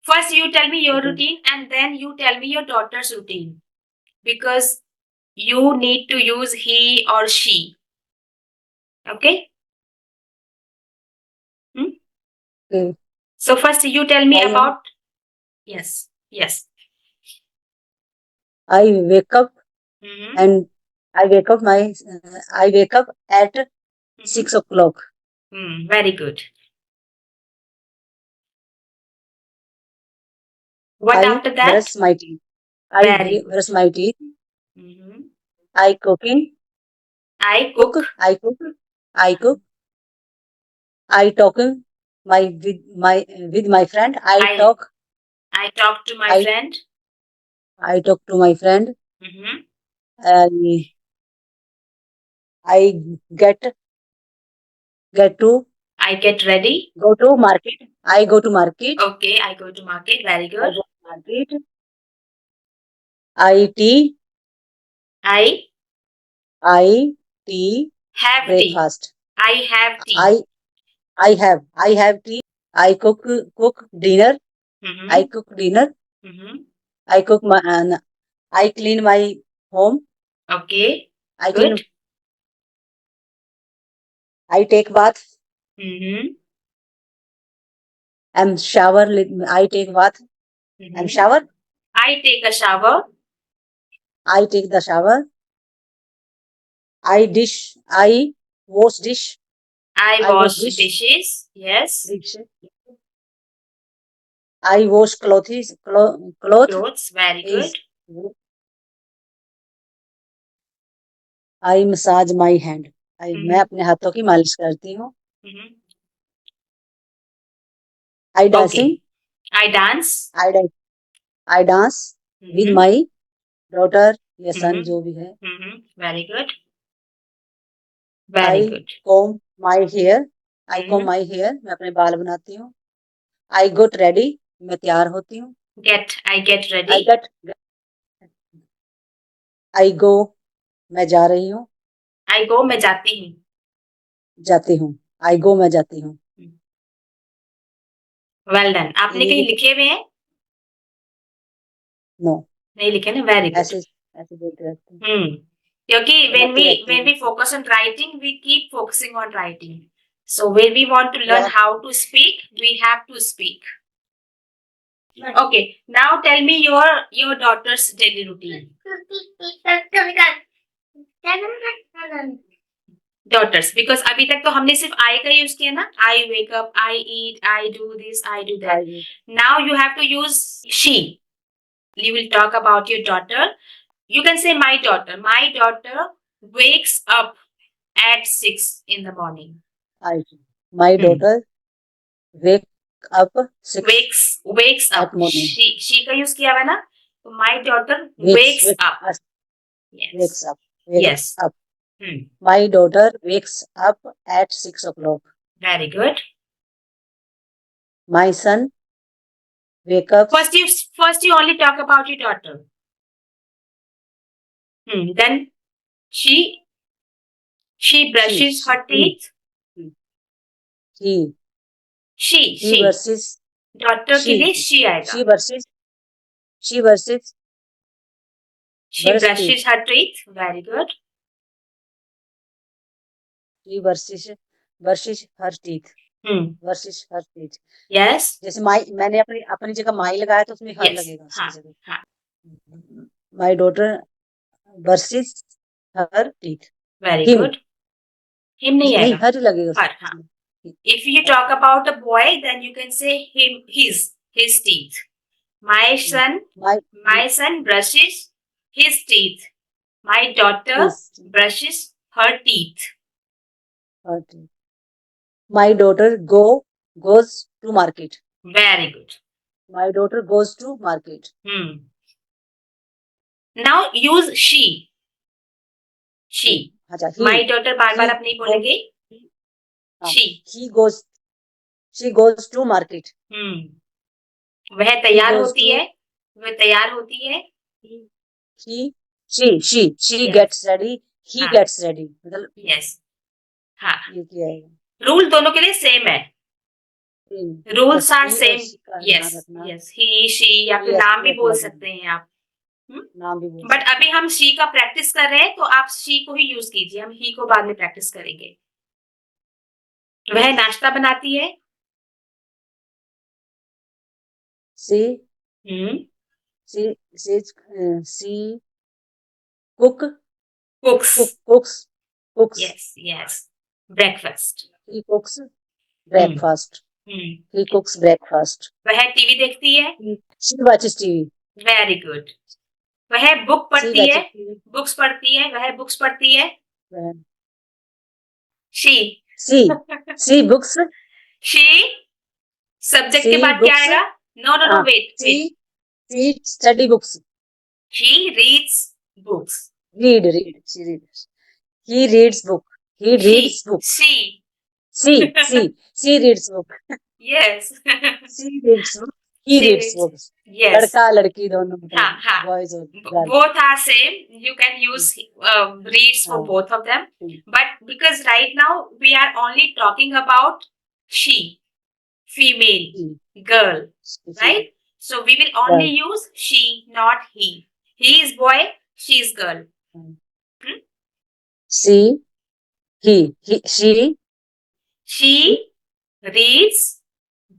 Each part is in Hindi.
First, you tell me your Okay. routine and then you tell me your daughter's routine because you need to use he or she. Okay? Hmm? Okay. So, first, you tell me I am. about. Yes, yes. I wake up Mm-hmm. and I wake up at 6 o'clock. Very good. What I after that? brush my teeth. Very good. Brush my teeth. Mm-hmm. I cooking. I Cook. cook. I cook. I cook. I talking with my friend. I I talk to my I friend. I talk to my friend. Mm-hmm. And I get to I get ready. go to market. I go to market. Okay, I go to market. Very I good. go to market. I tea. I I tea have tea. breakfast. I have tea. I I have tea. I cook dinner. I Mm-hmm. cook dinner. Mm-hmm. I cook my I clean my home. Okay. I Good. clean. I take bath. Mm-hmm. And shower. I take bath and Mm-hmm. shower. I take a shower. I take the shower. I dish. I wash dish. I I wash wash dish. dishes. Yes. Dish. I wash clothes. Cloth Clothes. Very good. is. I massage my hand. मैं Mm-hmm. अपने हाथों की मालिश करती हूँ. Mm-hmm. I dancing. Okay. I dance. I dan- I dance with Mm-hmm. my daughter या son Mm-hmm. जो भी है. Mm-hmm. Very good. Very I good. comb my hair. I comb Mm-hmm. my hair. मैं अपने बाल बनाती हूँ. I got ready. मैं तैयार होती हूँ. I get I ready. get. I go. मैं जा रही हूँ. I go. मैं जाती हूँ. जाती हूँ. I go. मैं जाती हूँ. Well done. आपने ये कहीं भी लिखे हुए हैं? no. नहीं लिखे ना. Very good. ऐसे ऐसे बोलते रहते हैं. क्योंकि बनाते रहते when हैं. we focus on writing, we keep focusing on writing. So when we want to learn Yeah. how to speak, we have to speak. Okay. Now tell me your daughter's daily routine. Daughters, because अभी तक तो हमने सिर्फ I का यूज किया ना. I wake up, I eat, I do this, I do that. Now you have to use she. You will talk about your daughter. You can say my daughter. My daughter wakes up at 6 in the morning. My daughter wake up 6 Wakes at up. morning. She का यूज किया हुआ है ना. तो my daughter wakes up. Yes. Wakes up. Wakes Yes. up. My daughter wakes up at 6 o'clock. Very good. My son wake up. First you only talk about your daughter. Then she brushes her teeth. She brushes. daughter के लिए she आएगा. She brushes. She brushes. She brushes her teeth. Very good. She brushes her teeth. Brushes her teeth. Yes. जैसे माई मैंने अपनी जगह माई लगाया तो उसमें हर लगेगा उसकी जगह. My daughter brushes her teeth. Very Him. good. Him नहीं नहीं आएगा. हर लगेगा. Her. हाँ. If you talk about a boy, then you can say his teeth. My son brushes his teeth. My daughter brushes her teeth. My daughter goes to market. Very good. My daughter goes to market. Now use she. अच्छा, My daughter बार बार आप नहीं बोलेंगे. She goes to market. वह तैयार होती है. वह तैयार होती है. She gets ready. He gets ready. मतलब yes. हाँ. ये क्या है? रूल दोनों के लिए सेम है. रूल्स आर ही और सेम. शी का ध्यान यस रखना, यस, ही शी या फिर ही नाम भी बोल अप्लाई करना, सकते हैं आप. नाम भी बोल बट सकते अभी हैं। हम शी का प्रैक्टिस कर रहे हैं तो आप शी को ही यूज कीजिए, हम ही को बाद में प्रैक्टिस करेंगे. वह नाश्ता बनाती है. See hmm. See see see cook cooks. Cooks cooks yes yes. Breakfast. He cooks hmm. Breakfast, hmm. He cooks breakfast, वह टीवी देखती है. She watches TV, very good. वह बुक शी पढ़ती है. वॉचेस टीवी, बुक्स पढ़ती है, वह बुक्स पढ़ती है. She. See see books, she. Subject see के बाद क्या बुक्स, आएगा? No no no, wait see wait. See study books, she reads books. Read he reads book, he she. reads book, she. she reads book, yes. she reads book, he she reads reads. books, yes. लड़का लड़की दोनों हाँ मतलब हाँ. बॉयज और girl. Both are same. You can use reads for हाँ, both of them. But because right now we are only talking about she, female, girl, right? So we will only use she, not he. He is boy, she is girl. Hmm? she she She reads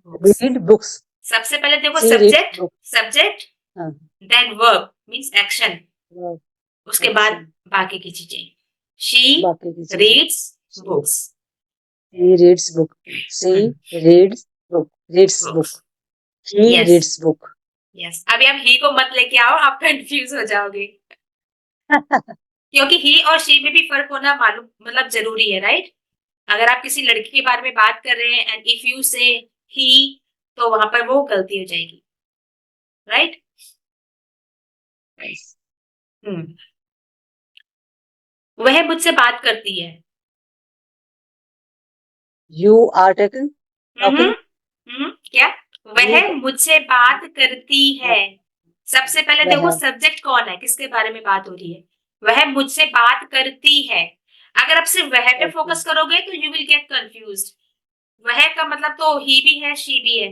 books. read books, सबसे पहले देखो she reads subject. book, subject हाँ, then verb means action. verb, उसके बाद action, बाकी की चीजें. शी बाकी की चीजें, reads she books. he reads book, she reads book, books. he yes reads book। Yes. अभी आप ही को मत लेके आओ, आप कंफ्यूज हो जाओगे. क्योंकि ही और शी में भी फर्क होना मालूम मतलब जरूरी है, राइट? अगर आप किसी लड़की के बारे में बात कर रहे हैं एंड इफ यू से ही, तो वहां पर वो गलती हो जाएगी, राइट? हम्म. वह मुझसे बात करती है. You are taking talking, क्या? you वह मुझसे बात करती है. सबसे पहले देखो वह सब्जेक्ट कौन है, किसके बारे में बात हो रही है. वह मुझसे बात करती है. अगर आप सिर्फ वह पे करती, फोकस करोगे तो यू विल गेट कंफ्यूज. वह का मतलब तो ही भी है, शी भी है.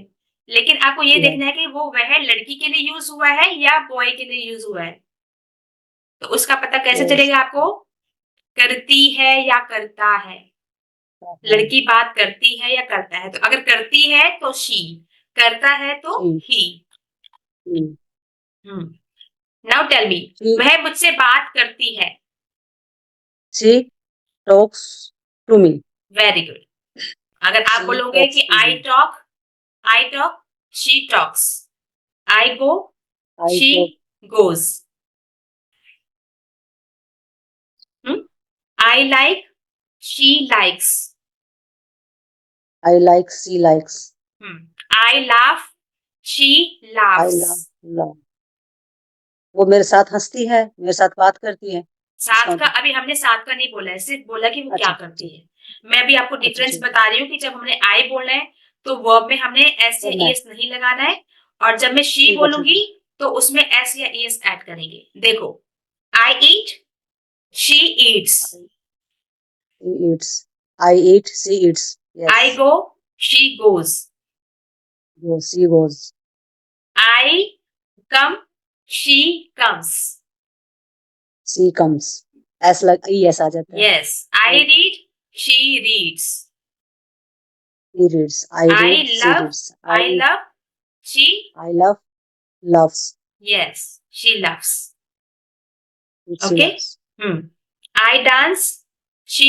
लेकिन आपको ये है, देखना है कि वो वह लड़की के लिए यूज हुआ है या बॉय के लिए यूज हुआ है. तो उसका पता कैसे yes, चलेगा आपको? करती है या करता है. लड़की बात करती है या करता है. तो अगर करती है तो शी, करता है तो she ही. she now tell me. she वह मुझसे बात करती है. she talks to me, very good. अगर आप she बोलोगे talks कि to I me, talk, I talk, she talks. I go, I she talk, goes. I like, she likes. I like, she likes, I laugh, she I laughs. love, वो मेरे साथ हंसती है, मेरे साथ बात करती है, इसका साथ का मतलब अभी हमने साथ का नहीं बोला है, सिर्फ बोला कि वो क्या अच्छा करती है. मैं अभी आपको अच्छा डिफरेंस ठीक है, बता रही हूँ कि जब हमने आई बोलना है तो वर्ब में हमने एस या करना है, ईएस नहीं लगाना है. और जब मैं शी ठीक है ठीक बोलूंगी है, तो उसमें एस या ईएस ऐड करेंगे. देखो, I eat, she eats. she eats, I eat, she eats, I yes, go, she goes. go, she goes, I come, she comes. she comes, ऐसा लग yes आ जाता है, yes. I read, she reads. he reads, I I read, she love, reads, I love, she. I love, loves, yes, she loves. she okay. loves, I dance, she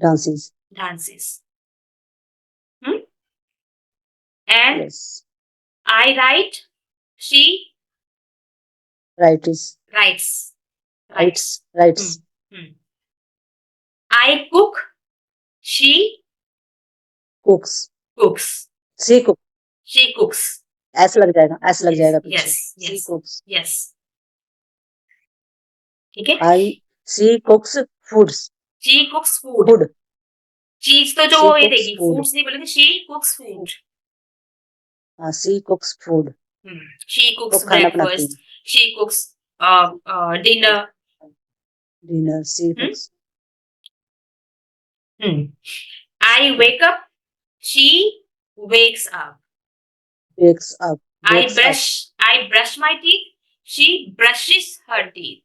dances, dances. And yes, I write, she writes, rights. Rights. writes, I cook, she cooks, कुक्स. she cooks, she कुक्स. ऐसा लग जाएगा, ऐसा लग यस जाएगा पीछे, yes she yes cooks, yes. ठीक है. she cooks foods, she कुक्स food. food, चीज तो जो she वो ये cooks देगी, food, फूड्स नहीं बोलेंगे. She कुक्स food. she cooks food, she कुक्स cook खाना बनाती ब्रेकफास्ट, शी कुक्स डिनर. है, dinner, she cooks, I wake up, she wakes up. wakes up, wakes up, I brush my teeth. She brushes her teeth.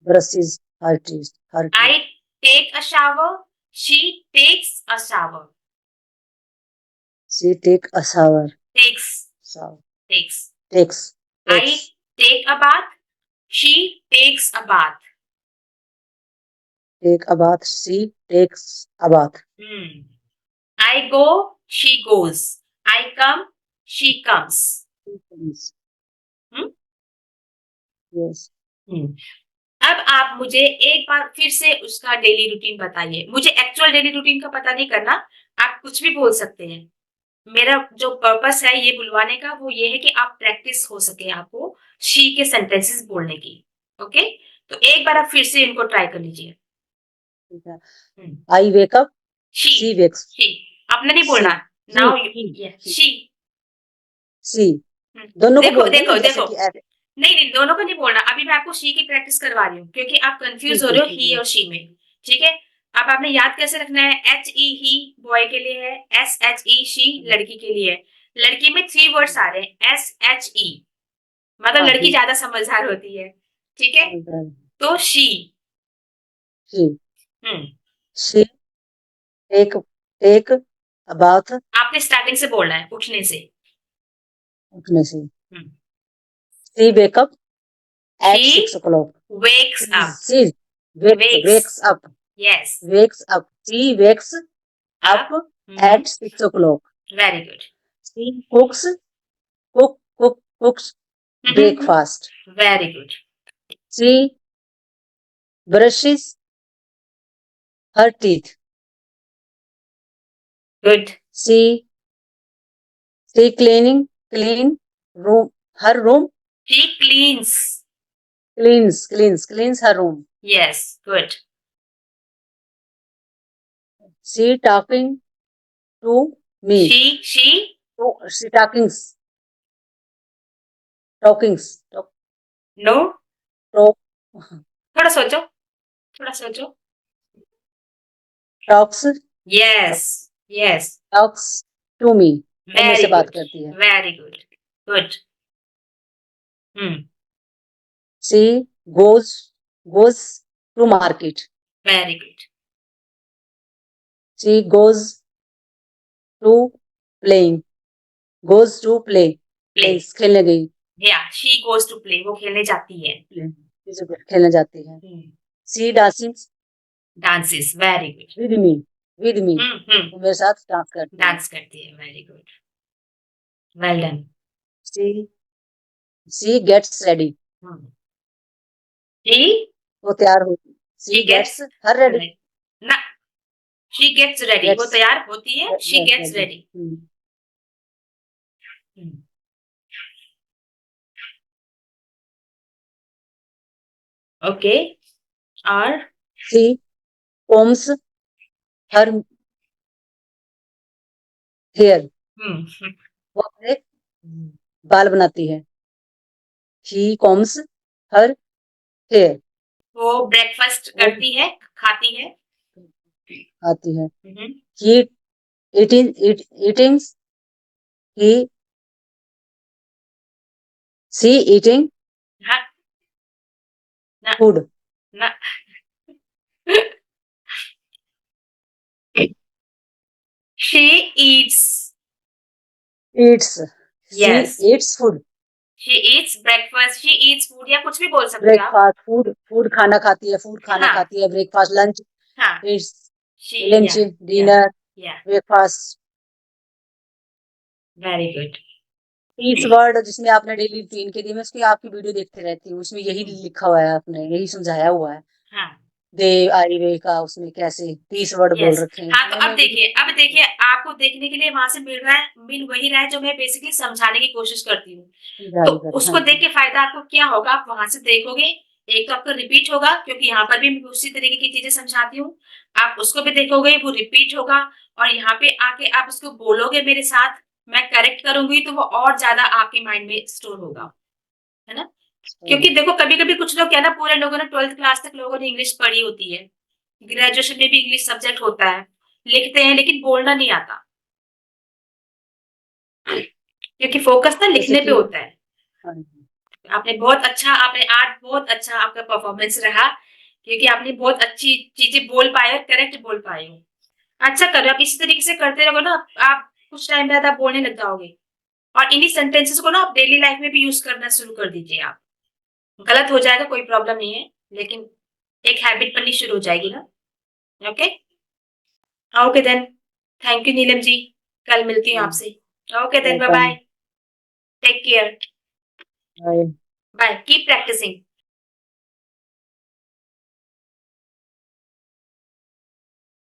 brushes her teeth, her teeth. I take a shower. She takes a shower. She take a shower, Takes. shower, Takes. takes, I takes, take a bath. She takes a bath. take a bath, she takes a bath. I go. She goes. I come. She comes. Yes, Hmm? yes. अब आप मुझे एक बार फिर से उसका डेली रूटीन बताइए। मुझे एक्चुअल डेली रूटीन का पता नहीं करना, आप कुछ भी बोल सकते हैं। मेरा जो पर्पस है ये बुलवाने का वो ये है कि आप प्रैक्टिस हो सके आपको शी के सेंटेंसेस बोलने की। ओके, तो एक बार आप फिर से इनको ट्राई कर लीजिए। ठीक है। I wake up, she wakes, she आपने नहीं बोलना। नाउ शी सी, दोनों को देखो बोलते हैं देखो ना, जैसे देखो, कि ऐसे। नहीं नहीं दोनों को नहीं बोलना। अभी मैं आपको शी की प्रैक्टिस करवा रही हूँ क्योंकि आप कंफ्यूज हो ठीक है, रहे हो ठीक ही है। और शी में। ठीक है, अब आपने याद कैसे रखना है। एच ई ही बॉय के लिए है, एस एच ई शी लड़की के लिए है। लड़की में 3 वर्ड्स आ रहे हैं, एस एच ई, मतलब हाँ, लड़की ज्यादा समझदार होती है। ठीक है, समझदार। तो she. She, hmm she take, take a bath, आपने स्टार्टिंग से बोलना है, उठने से। उठने से। Hmm she wake up at 6 she o'clock. wakes up. She wakes Wakes. up. Yes. Wakes up. She wakes up Up. at 6 o'clock. Very good. She cooks breakfast. Very good. She brushes her teeth. Good. She clean room, her room, She cleans. cleans her room. Yes. Good. She talking to me. She talkings, No. talk, थोड़ा सोचो, थोड़ा सोचो। talks, Yes. Yes. talks to me. वो मेरे से Very बात good. करती है. Very good. Good. She goes to market. Very good. She goes to playing. Goes to play. Play. खेलने गई. Yeah. She goes to play. वो खेलने जाती है. खेलने जाती है. She dances Dances. Very good. with me. वो मेरे साथ डांस करती है. डांस करती है. Very good. Well done. She gets ready. She वो तैयार होती. She gets her ready. ना, she gets ready. वो तैयार होती है. She gets ready. Okay. और She combs her hair. वो अपने बाल बनाती है. She combs her hair. वो ब्रेकफास्ट करती है, खाती है. आती है. He eating he she eating हाँ, ना, food. ना. She eats. Eats. Yes. She eats food. She eats breakfast. She eats food या कुछ भी बोल सकते हो आप. Breakfast, food खाना खाती है. Food खाना खाती है. Breakfast, lunch. हाँ. It's She lunch, dinner, yeah. breakfast. Very good. 30 word जिसमें आपने डेली रूटीन के दिए, मैं उसकी आपकी वीडियो देखते रहती हूँ. उसमें यही लिखा हुआ है, आपने यही समझाया हुआ है. हाँ. दे आई वे का उसमें कैसे 30 वर्ड बोल रखे हैं. हाँ, तो अब देखिए आपको देखने के लिए वहां से मिल वही रहा है जो मैं बेसिकली समझाने की कोशिश करती हूँ. तो उसको देख के फायदा आपको क्या होगा, आप वहां से देखोगे. एक तो आपका रिपीट होगा क्योंकि यहाँ पर भी मैं उसी तरीके की चीजें समझाती हूँ. आप उसको भी देखोगे, वो रिपीट होगा. और यहाँ पे आके आप उसको बोलोगे मेरे साथ, मैं करेक्ट करूंगी तो वो और ज्यादा आपके माइंड में स्टोर होगा, है ना. क्योंकि देखो कभी कभी कुछ लोग क्या ना, पूरे लोगों ने 12th क्लास तक लोगों ने इंग्लिश पढ़ी होती है, ग्रेजुएशन में भी इंग्लिश सब्जेक्ट होता है, लिखते हैं लेकिन बोलना नहीं आता. क्योंकि फोकस ना जैसे लिखने पे कि होता है। हाँ, आपने बहुत अच्छा, आपने आज बहुत अच्छा आपका परफॉर्मेंस रहा, क्योंकि आपने बहुत अच्छी चीजें बोल पाए हो, करेक्ट बोल पाए हो। अच्छा कर रहे हो आप, इसी तरीके से करते रहोगे ना, आप कुछ टाइम बाद आप बोलने लग जाओगे। और इन्हीं सेंटेंसेस को ना आप डेली लाइफ में भी यूज करना शुरू कर दीजिए आप। गलत हो जाएगा कोई प्रॉब्लम नहीं है, लेकिन एक हैबिट बननी शुरू हो जाएगी ना। Okay, okay then, thank you Neelam ji, कल मिलती हूँ आपसे। Okay then, bye welcome. Bye, take care, bye. Bye, keep practising.